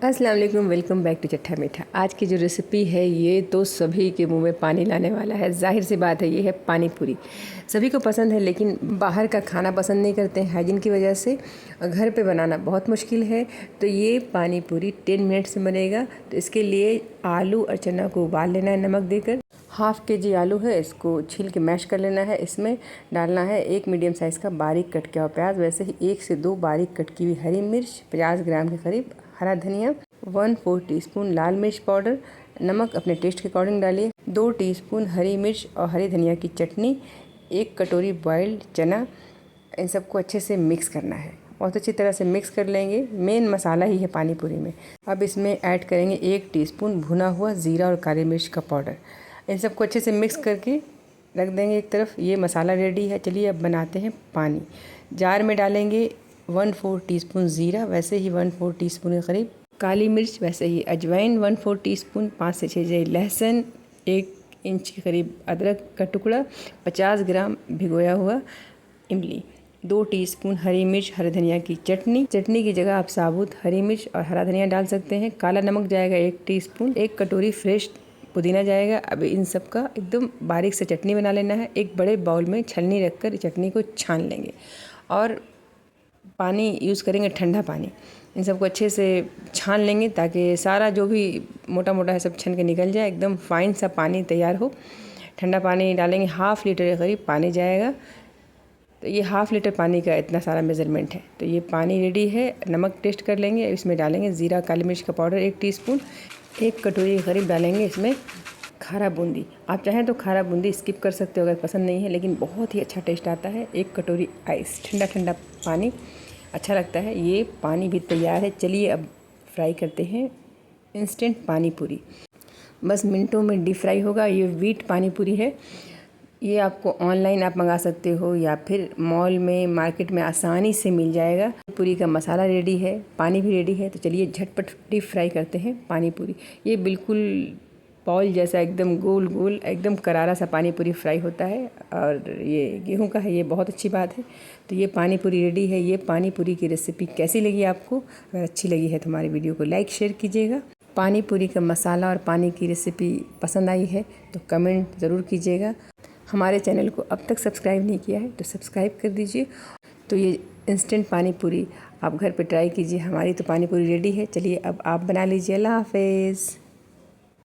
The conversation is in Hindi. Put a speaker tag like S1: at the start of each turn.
S1: अस्सलाम वालेकुम, वेलकम बैक टू चट्टा मीठा। आज की जो रेसिपी है ये तो सभी के मुंह में पानी लाने वाला है। जाहिर सी बात है, ये है पानी पूरी। सभी को पसंद है लेकिन बाहर का खाना पसंद नहीं करते हैं हाइजीन की वजह से, और घर पे बनाना बहुत मुश्किल है। तो ये पानी पूरी 10 मिनट्स में बनेगा। तो इसके लिए आलू और चना को उबाल लेना है नमक देकर। हाफ़ के जी आलू है, इसको छील के मैश कर लेना है। इसमें डालना है एक मीडियम साइज़ का बारीक कट किया हुआ प्याज, वैसे ही 1 से 2 बारीक कट की हुई हरी मिर्च, 50 ग्राम के करीब हरा धनिया, 1/4 टीस्पून लाल मिर्च पाउडर, नमक अपने टेस्ट के अकॉर्डिंग डालिए, 2 टीस्पून हरी मिर्च और हरी धनिया की चटनी, 1 कटोरी बॉइल्ड चना। इन सबको अच्छे से मिक्स करना है, बहुत अच्छी तरह से मिक्स कर लेंगे। मेन मसाला ही है पानी पूरी में। अब इसमें ऐड करेंगे 1 टीस्पून भुना हुआ ज़ीरा और काली मिर्च का पाउडर। इन सबको अच्छे से मिक्स करके रख देंगे एक तरफ। ये मसाला रेडी है। चलिए अब बनाते हैं पानी। जार में डालेंगे 1/4 टीस्पून ज़ीरा, वैसे ही 1/4 टीस्पून के करीब काली मिर्च, वैसे ही अजवाइन 1/4 टीस्पून, 5 से 6 जई लहसुन, 1 इंच के करीब अदरक का टुकड़ा, 50 ग्राम भिगोया हुआ इमली, 2 टीस्पून हरी मिर्च हरी धनिया की चटनी। चटनी की जगह आप साबुत हरी मिर्च और हरा धनिया डाल सकते हैं। काला नमक जाएगा 1 टीस्पून, 1 कटोरी फ्रेश पुदीना जाएगा। अब इन सब का एकदम बारीक से चटनी बना लेना है। एक बड़े बाउल में छलनी रखकर चटनी को छान लेंगे और पानी यूज़ करेंगे, ठंडा पानी। इन सबको अच्छे से छान लेंगे ताकि सारा जो भी मोटा मोटा है सब छन के निकल जाए, एकदम फाइन सा पानी तैयार हो। ठंडा पानी डालेंगे, हाफ़ लीटर के करीब पानी जाएगा। तो ये हाफ़ लीटर पानी का इतना सारा मेज़रमेंट है। तो ये पानी रेडी है। नमक टेस्ट कर लेंगे। इसमें डालेंगे ज़ीरा काली मिर्च का पाउडर 1 टीस्पून, 1 कटोरी के करीब डालेंगे इसमें खारा बूंदी। आप चाहें तो खारा बूंदी स्किप कर सकते हो अगर पसंद नहीं है, लेकिन बहुत ही अच्छा टेस्ट आता है। 1 कटोरी आइस, ठंडा ठंडा पानी अच्छा लगता है। ये पानी भी तैयार है। चलिए अब फ्राई करते हैं इंस्टेंट पानी पूरी। बस मिनटों में डीप फ्राई होगा। ये व्हीट पानी पूरी है। ये आपको ऑनलाइन आप मंगा सकते हो या फिर मॉल में मार्केट में आसानी से मिल जाएगा। पूरी का मसाला रेडी है, पानी भी रेडी है। तो चलिए झटपट डीप फ्राई करते हैं पानी पूरी। ये बिल्कुल बॉल जैसा एकदम गोल गोल एकदम करारा सा पानी पूरी फ्राई होता है, और ये गेहूं का है, ये बहुत अच्छी बात है। तो ये पानी पूरी रेडी है। ये पानी पूरी की रेसिपी कैसी लगी आपको? अगर अच्छी लगी है तो हमारी वीडियो को लाइक शेयर कीजिएगा। पानी पूरी का मसाला और पानी की रेसिपी पसंद आई है तो कमेंट ज़रूर कीजिएगा। हमारे चैनल को अब तक सब्सक्राइब नहीं किया है तो सब्सक्राइब कर दीजिए। तो ये इंस्टेंट पानी पूरी आप घर पे ट्राई कीजिए। हमारी तो पानी पूरी रेडी है। चलिए अब आप बना लीजिए। अल्लाह हाफ़िज़।